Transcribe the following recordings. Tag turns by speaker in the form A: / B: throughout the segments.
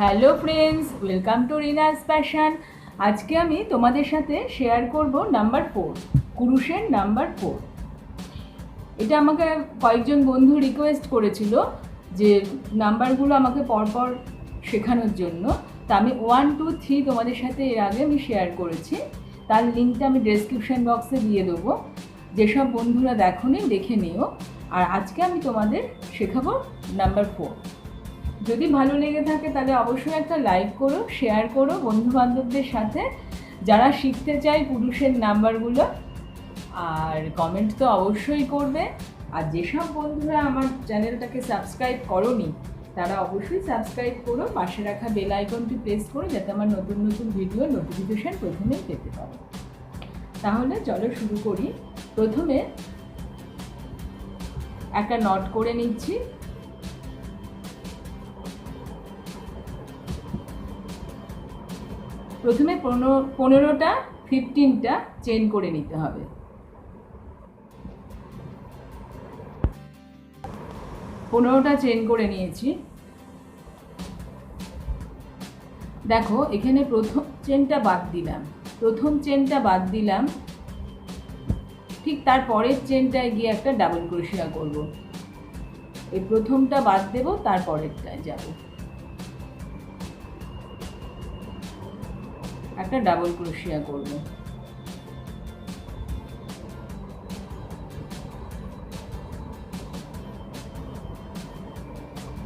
A: Hello friends, welcome to Rina's passion. আজকে আমি তোমাদের সাথে শেয়ার করব নাম্বার 4, কুরুশের নাম্বার 4। এটা আমাকে কয়েকজন বন্ধু রিকোয়েস্ট করেছিল যে নাম্বারগুলো আমাকে পরপর শেখানোর জন্য। তা আমি 1, 2, 3 তোমাদের সাথে এর আগে আমি শেয়ার করেছি, তার লিঙ্কটা আমি ডেসক্রিপশন বক্সে দিয়ে দেবো। যেসব বন্ধুরা দেখোনি দেখে নিও। আর আজকে আমি তোমাদের শেখাবো নাম্বার 4। যদি ভালো লেগে থাকে তাহলে অবশ্যই একটা লাইক করো, শেয়ার করো বন্ধুবান্ধবদের সাথে যারা শিখতে চায় পুরুষের নাম্বারগুলো। আর কমেন্ট তো অবশ্যই করবে। আর যেসব বন্ধুরা আমার চ্যানেলটাকে সাবস্ক্রাইব করোনি তারা অবশ্যই সাবস্ক্রাইব করো, পাশে রাখা বেল আইকনটি প্রেস করো যাতে আমার নতুন নতুন ভিডিও নোটিফিকেশান প্রথমেই পেতে পারো। তাহলে চলো শুরু করি। প্রথমে একটা নট করে নিচ্ছি। প্রথমে 15টা 15টা চেন করে নিতে হবে। পনেরোটা চেন করে নিয়েছি। দেখো এখানে প্রথম চেনটা বাদ দিলাম, ঠিক তার পরের চেনটায় গিয়ে একটা ডাবল ক্রোশিয়া করব। এই প্রথমটা বাদ দেব, তার পরেরটায় যাব, একটা ডাবল ক্রোশিয়া করব।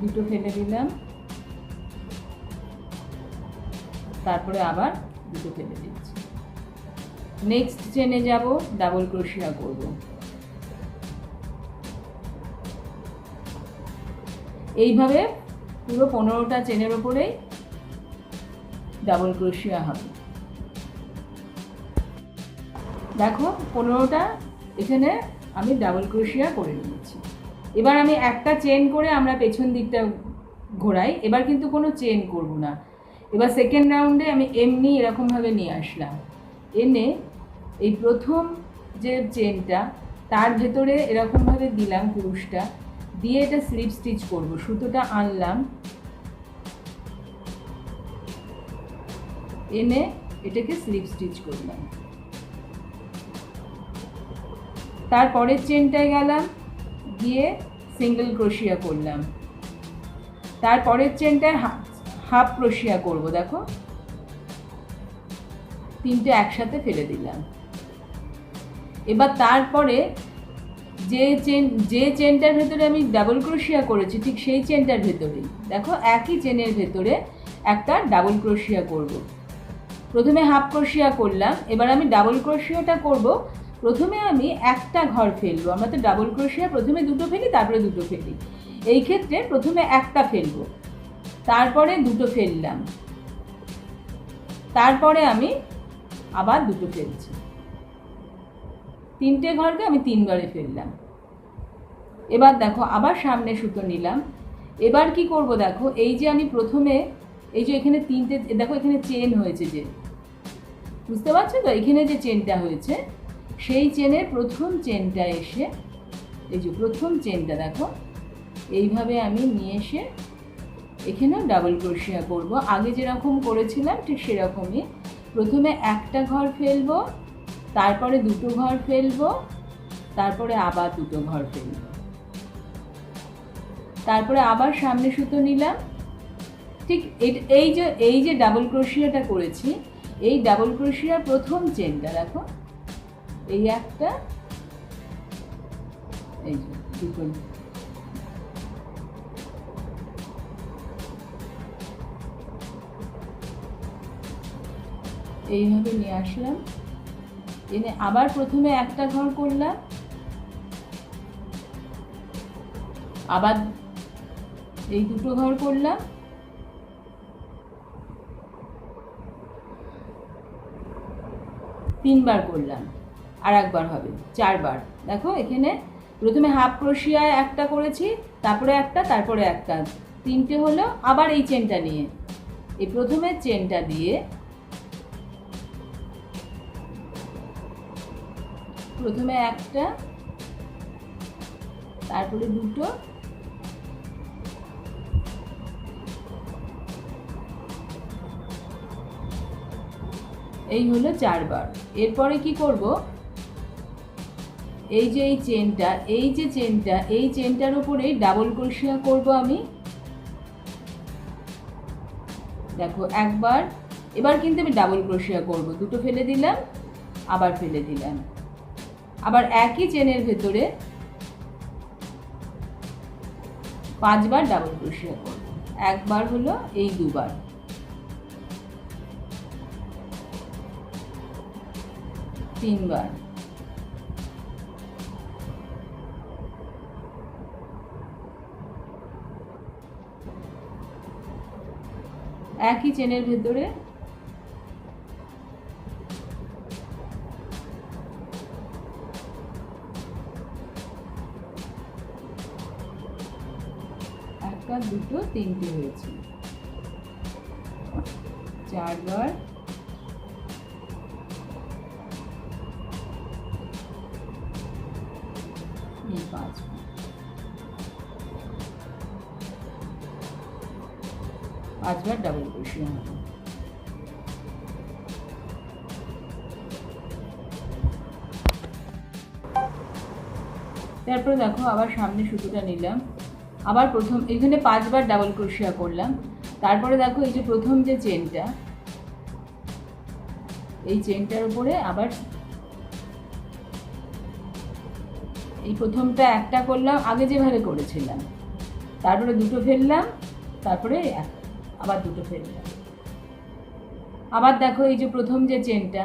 A: দুটো ফেলে দিলাম, তারপরে আবার দুটো ফেলে দিচ্ছি। নেক্সট চেনে যাব, ডাবল ক্রোশিয়া করব। এইভাবে পুরো 15টা চেনের ওপরেই ডাবল ক্রোশিয়া হবে। দেখো 15টা এখানে আমি ডাবল ক্রোশিয়া করে নিয়েছি। এবার আমি একটা চেন করে আমরা পেছন দিকটা ঘোরাই। এবার কিন্তু কোনো চেন করব না। এবার সেকেন্ড রাউন্ডে আমি এমনি এরকমভাবে নিয়ে আসলাম, এনে এই প্রথম যে চেনটা তার ভেতরে এরকমভাবে দিলাম কুরুশটা, দিয়ে এটা স্লিপ স্টিচ করব। সুতোটা আনলাম, এনে এটাকে স্লিপ স্টিচ করলাম। তারপরের চেনটায় গেলাম, গিয়ে সিঙ্গেল ক্রোশিয়া করলাম। তারপরের চেনটায় হাফ ক্রোশিয়া করব। দেখো তিনটে একসাথে ফেলে দিলাম। এবার তারপরে যে চেনটার ভেতরে আমি ডাবল ক্রোশিয়া করেছি ঠিক সেই চেনটার ভেতরেই দেখো একই চেনের ভেতরে একটা ডাবল ক্রোশিয়া করব। প্রথমে হাফ ক্রোশিয়া করলাম, এবার আমি ডাবল ক্রোশিয়াটা করব। প্রথমে আমি একটা ঘর ফেলবো। আমরা তো ডাবল ক্রোশিয়া প্রথমে দুটো ফেলি, তারপরে দুটো ফেলি। এই ক্ষেত্রে প্রথমে একটা ফেলবো, তারপরে দুটো ফেললাম, তারপরে আমি আবার দুটো ফেলছি। তিনটে ঘরকে আমি 3 বারে ফেললাম। এবার দেখো আবার সামনে সুতো নিলাম। এবার কি করব, দেখো এই যে আমি প্রথমে এই যে এখানে তিনটে, দেখো এখানে চেন হয়েছে, যে বুঝতে পারছো তো, এখানে যে চেনটা হয়েছে সেই চেনের প্রথম চেনটা এসে, এই যে প্রথম চেনটা দেখো এইভাবে আমি নিয়ে এসে এখানেও ডাবল ক্রোশিয়া করব। আগে যেরকম করেছিলাম ঠিক সেরকমই। প্রথমে একটা ঘর ফেলবো, তারপরে দুটো ঘর ফেলবো, তারপরে আবার দুটো ঘর ফেলবো, তারপরে আবার সামনে সুতো নিলাম। ঠিক এই যে ডাবল ক্রোশিয়াটা করেছি, এই ডাবল ক্রোশিয়ার প্রথম চেনটা দেখো এই একটা, এই যে দুটো, এইভাবে নিয়ে আসলাম। এনে আবার প্রথমে একটা ঘর করলাম, আবার এই দুটো ঘর করলাম, তিনবার করলাম, আর একবার হবে 4 বার। দেখো এখানে প্রথমে হাফ ক্রোশিয়ায় একটা করেছি, তারপরে একটা, তারপরে একটা, তিনটে হলো। আবার এই চেনটা নিয়ে এই প্রথমের চেনটা দিয়ে প্রথমে একটা, তারপরে দুটো, এই হলো 4 বার। এরপরে কি করব, এই যে চেনটার উপরেই ডাবল ক্রোশিয়া করব আমি। দেখো একবার, এবার কিন্তু আমি ডাবল ক্রোশিয়া করব, দুটো ফেলে দিলাম, আবার ফেলে দিলাম, আবার একই চেনের ভেতরে 5 বার ডাবল ক্রোশিয়া করব। একবার হলো, এই দুবার, তিনবার, একই চেনের ভেতরে একটা, দুটো, তিনটে হয়েছে, 4 বার, এই 5 বার, 5 বার ডাবল ক্রোশিয়া হবে। তারপরে দেখো আবার সামনে সুতোটা নিলাম, আবার প্রথম এখানে 5 বার ডাবল ক্রোশিয়া করলাম। তারপরে দেখো এই যে প্রথম যে চেনটা, এই চেনটার উপরে আবার এই প্রথমটা একটা করলাম আগে যেভাবে করেছিলাম, তারপরে দুটো ফেললাম, তারপরে আবার দুটো ফেললাম। আবার দেখো এই যে প্রথম যে চেনটা,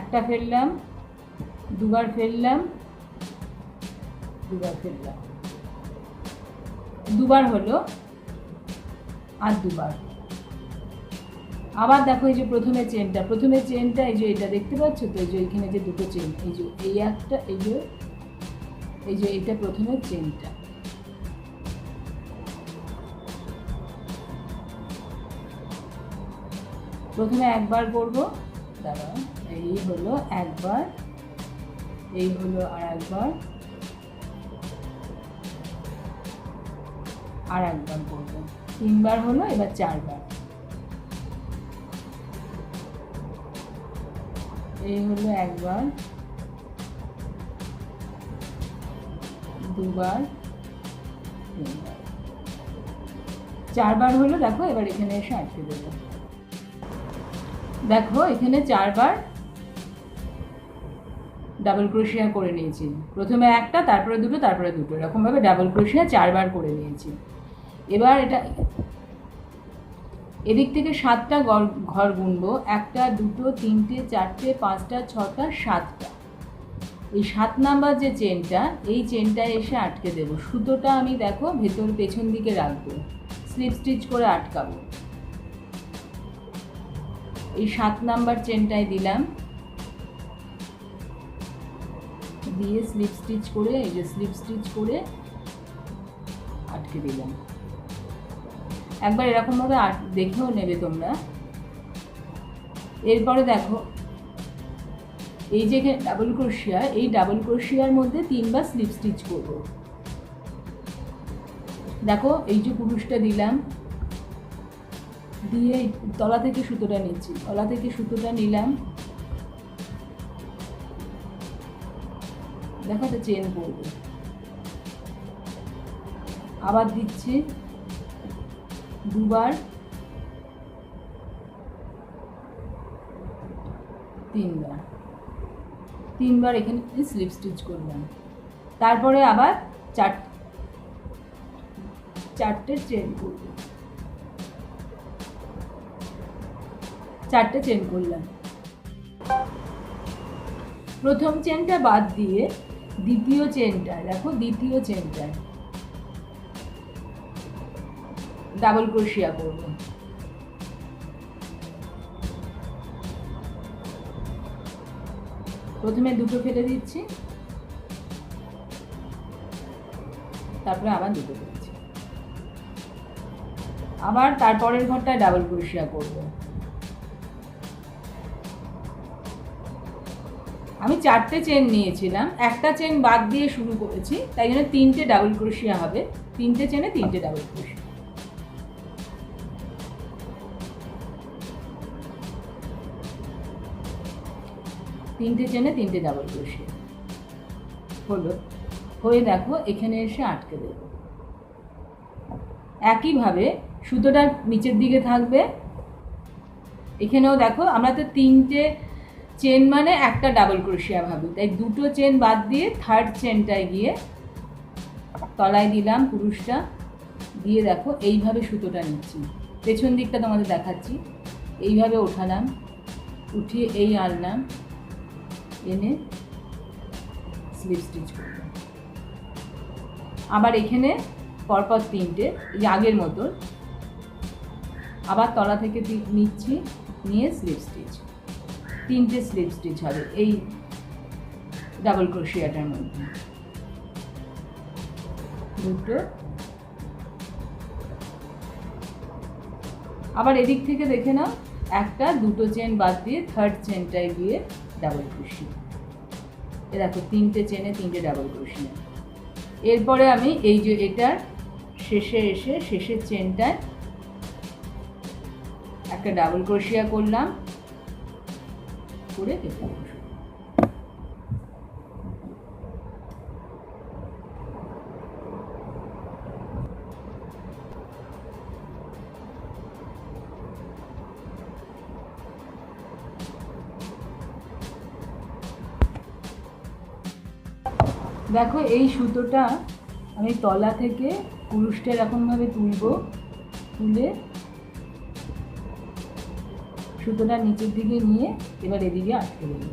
A: একটা ফেললাম, দুবার ফেললাম, দুবার ফেললাম, দুবার হলো, আর দুবার। আবার দেখো এই যে প্রথমে চেনটা এই যে এটা দেখতে পাচ্ছ তো, এই যে এখানে যে দুটো চেন, এই যে এই একটা, এই যে এটা প্রথমে চেনটা, প্রথমে একবার করব, দাঁড়াও, এই হলো একবার, এই হলো আর একবার, আর একবার করব, 3 বার হলো, এবার 4 বার, এই হলো একবার, দুবার, 3 বার, 4 বার হলো। দেখো এবার এখানে এসে আটকে দেবো। দেখো এখানে 4 বার ডাবল ক্রোশিয়া করে নিয়েছি, প্রথমে একটা, তারপরে দুটো, তারপরে দুটো, এরকমভাবে ডাবল ক্রোশিয়া 4 বার করে নিয়েছি। এবার এটা এদিক থেকে 7টা ঘর গুনবো, 1টা, 2টো, 3টে, 4টে, 5টা, 6টা, 7টা। এই 7 নাম্বার যে চেনটা, এই চেনটায় এসে আটকে দেবো। সুতোটা আমি দেখো ভেতর পেছন দিকে রাখবো, স্লিপ স্টিচ করে আটকাবো। এই 7 নাম্বার চেনটায় দিলাম, দিয়ে স্লিপ স্টিচ করে, এই যে স্লিপ স্টিচ করে আটকে দিলাম। একবার এরকমভাবে দেখেও নেবে তোমরা। এরপরে দেখো এই যে ডাবল ক্রোশিয়া, এই ডাবল ক্রোশিয়ার মধ্যে 3 বার স্লিপ স্টিচ করব। দেখো এই যে কুরুশটা দিলাম, দিয়ে তলা থেকে সুতোটা নিচ্ছি, তলা থেকে সুতোটা নিলাম, দেখো তো চেন করব, আবার দিচ্ছি 2 বার, 3 বার, 3 বার এখানে স্লিপ স্টিচ করলাম। তারপরে আবার 4টে চেন করব, 4টে চেন করলাম। প্রথম চেনটা বাদ দিয়ে দ্বিতীয় চেনটা, দেখো দ্বিতীয় চেনটায় ডাবল ক্রোশিয়া করব। প্রথমে দুটো ফেলে দিচ্ছি, তারপরে আবার দুটো ফেলছি, আবার তারপরের ঘরটায় ডাবল ক্রোশিয়া করব। আমি 4টে চেন নিয়েছিলাম, একটা চেন বাদ দিয়ে শুরু করেছি, তাই জন্য 3টে ডাবল ক্রোশিয়া হবে। তিনটে চেনে তিনটে ডাবল ক্রোশে। তিনটে চেনে তিনটে ডাবল ক্রোশে হলো। হয়ে দেখো এখানে এসে আটকে দেব। একইভাবে সুতোটা নিচের দিকে থাকবে। এখানেও দেখো আমরা তো তিনটে চেন মানে একটা ডাবল ক্রোশিয়া ভাবি, তাই দুটো চেন বাদ দিয়ে থার্ড চেনটায় গিয়ে তলায় দিলাম কুরুশটা, দিয়ে দেখো এইভাবে সুতোটা নিচ্ছি। পেছন দিকটা তোমাদের দেখাচ্ছি। এইভাবে ওঠালাম, উঠিয়ে এই আনলাম, এনে স্লিপ স্টিচ করলাম। আবার এখানে পরপর তিনটে, এই আগের মতো আবার তলা থেকে নিচ্ছি, নিয়ে স্লিপ স্টিচ, তিনটে স্লিপ স্টিচ হবে এই ডাবল ক্রোশিয়াটার মধ্যে। দুটো, আবার এদিক থেকে দেখে নাও, একটা দুটো চেন বাদ দিয়ে থার্ড চেনটায় গিয়ে ডাবল ক্রোশি। এ দেখো তিনটে চেনে তিনটে ডাবল ক্রোশি। এরপরে আমি এই যে এটার শেষে এসে শেষের চেনটায় একটা ডাবল ক্রোশিয়া করলাম, করে কেটে দেব। দেখো এই সুতোটা আমি তলা থেকে কুরুশটা এরকমভাবে তুলব, তুলে সুতোটা নিচের দিকে নিয়ে এবার এদিকে আটকে দেব।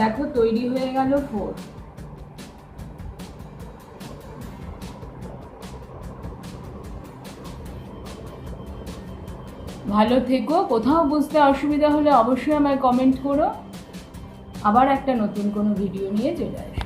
A: দেখো তৈরি হয়ে গেল 4। ভালো থেকো। কোথাও বুঝতে অসুবিধা হলে অবশ্যই আমায় কমেন্ট করো। আবার একটা নতুন কোনো ভিডিও নিয়ে চলে আসবো।